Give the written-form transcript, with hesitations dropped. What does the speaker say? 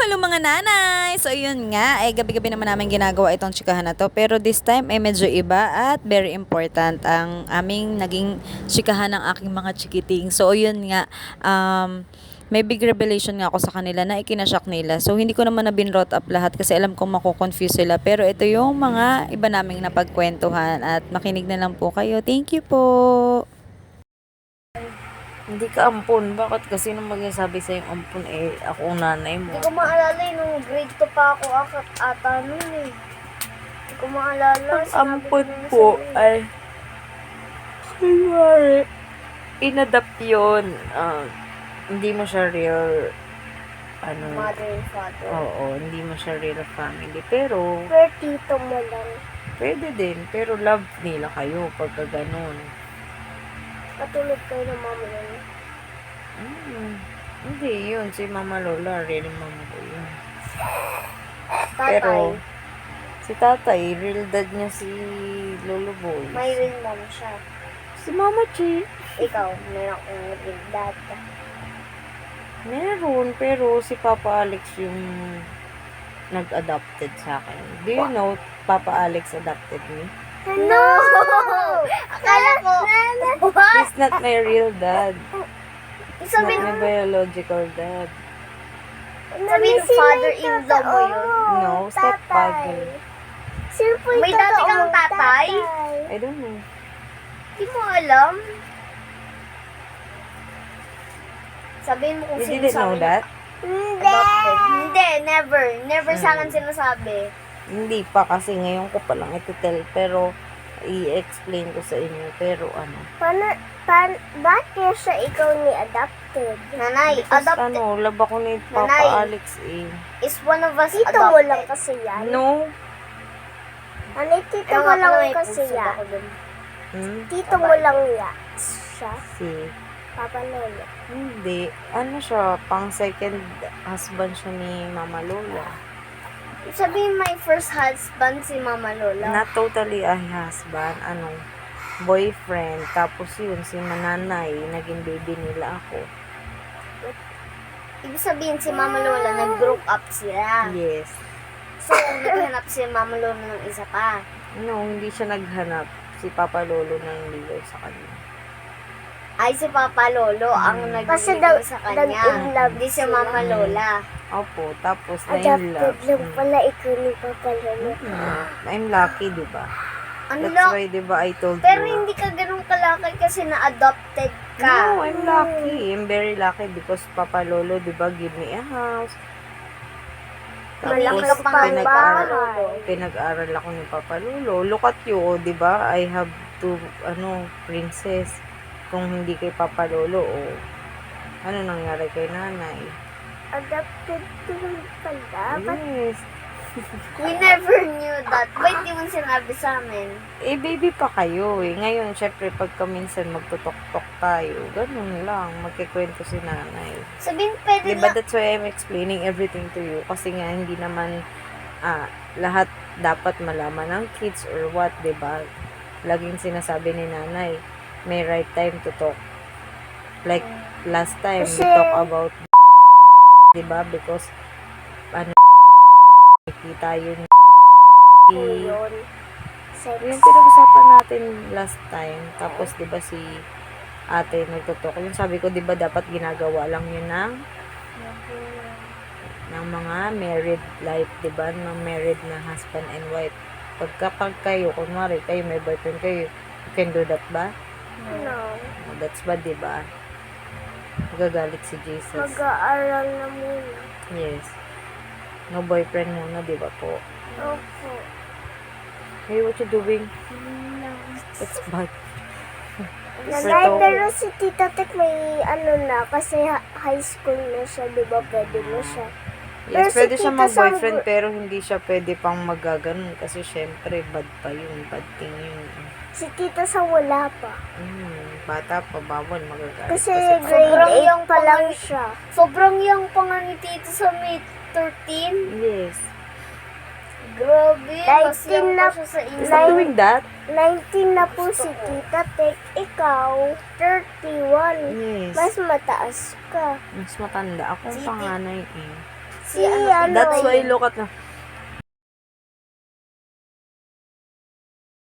Hello mga nanay! So yun nga, ay gabi-gabi naman namin ginagawa itong chikahan na to. Pero this time ay medyo iba at very important ang aming naging chikahan ng aking mga chikiting. So yun nga, may big revelation nga ako sa kanila na ikinashock nila. So hindi ko naman na binrot up lahat kasi alam kong makukonfuse sila. Pero ito yung mga iba naming napagkwentuhan at makinig na lang po kayo. Thank you po! Hindi ka ampun. Bakit kasi nung magsasabi sa'yo ampun ako ang nanay mo? Hindi ko maalala nung grade 2 pa ako ata nun eh. Hindi ko maalala. Ang ampun po ay kunwari inadapt yun. Hindi mo siya real Mother and father. Oo, hindi mo siya real family. Pero Pero tito mo lang. pwede din. Pero love nila kayo pagka ganun. Katulad kayo ng mama nun. Hindi yun. Si Mama Lola, real mama ko yun. Tatay. Pero si tatay, real dad niya si Lolo Boy. May real mom siya. Si Mama Chi. Ikaw, meron kong real dad. Meron, pero si Papa Alex yung nag-adopted sa akin. Do you know Papa Alex adopted me? No! Akala ko, what? He's not my real dad. He's not Sabihin, my biological dad. sabihin father-in-law mo yun. No, stepfather. May dati kang tatay? I don't know. Hindi mo alam? Sabihin mo kung You sino didn't sa know amin that? adopted. Hindi, never. Never sa akin sinasabi. Hindi pa kasi ngayon ko pa lang ito-tell. Pero i-explain ko sa inyo. Pero Bakit siya ikaw ni adopted? Nanay, Because adopted love ako ni Papa Nanay. Alex is one of us Tito adopted. mo lang kasi yan. No. Ano, tito mo lang kasi yan. Tito mo lang yan. Siya, Si Papa Lolo. Hindi. Siya, pang second husband siya ni Mama Lola. Sabihin my first husband si Mama Lola. Not totally a husband, boyfriend. Tapos yun, si Mananay, naging baby nila ako. Ibig sabihin si Mama Lola nag-group up sila. Yes. So, naghanap si Mama Lola ng isa pa. No, hindi siya naghanap. Si Papa Lolo na yung ligaw sa kanya. Ay, si Papa Lolo ang Kasi nag-ibig sa kanya. nag-in-love Hindi si Mama Lola. Opo, tapos na-in love. Adopted lang pala ikaw ni Papa Lolo. I'm lucky, diba? Ano That's lang? why, diba, I told Pero you. hindi ka ganun kalaki kasi na-adopted ka. No, I'm lucky. I'm very lucky because Papa Lolo, diba, give me a house. Malaki Tapos, ka pa nga pinag-aral ako ni Papa Lolo. Look at you, oh, diba? I have two, princess. Kung hindi kay Papa Lolo, ano nangyari kay nanay? Adopted lang pala. Yes. We never knew that. Ba't di mo sinabi sa amin? Baby pa kayo eh. Ngayon, syempre, pagka minsan magtutok-tok tayo, ganun lang, magkikwento si nanay. Sabihin, pwede Diba, lang. that's why I'm explaining everything to you. Kasi nga, hindi naman lahat dapat malaman ng kids or what, diba? Laging sinasabi ni nanay, may right time to talk. Like, last time, we Kasi- talk about diba? Because, kita yun. Yun. Sex. Yung pinag-usapan natin last time, tapos 'di ba si ate nagtutok. Yung sabi ko 'di ba dapat ginagawa lang yun ng mga married life, 'di ba? Ng married na husband and wife. Pag kayo, kunwari kayo may boyfriend kayo, you can do that ba? No. That's bad, 'di ba? Magagalit si Jesus. Mag-aaral na muna. Yes. No boyfriend muna, 'di ba po? Opo. Hey, what you doing? It's bad. Nanay, pero si Tita Tek may na, kasi high school na siya, di ba? Pwede na siya. Pero Yes, si pwede siya Tita mag-boyfriend Sam- pero hindi siya pwede pang magaganon kasi syempre bad pa yun, bad thing yun. Si Tita sa wala pa. Bata pa, bawal magagalit. Kasi pa- grade Sobrang 8 young pa pa lang nga- siya. Sobrang young pa nga ni Tito sa May 13. Yes. Grabe. Mas 19 young na- pa siya sa Is Insta. that doing that? 19 na po si Tita Tek. Ikaw, 31. Yes. Mas mataas ka. Mas matanda. Ako ang Si panganay eh. Si ano, That's why look at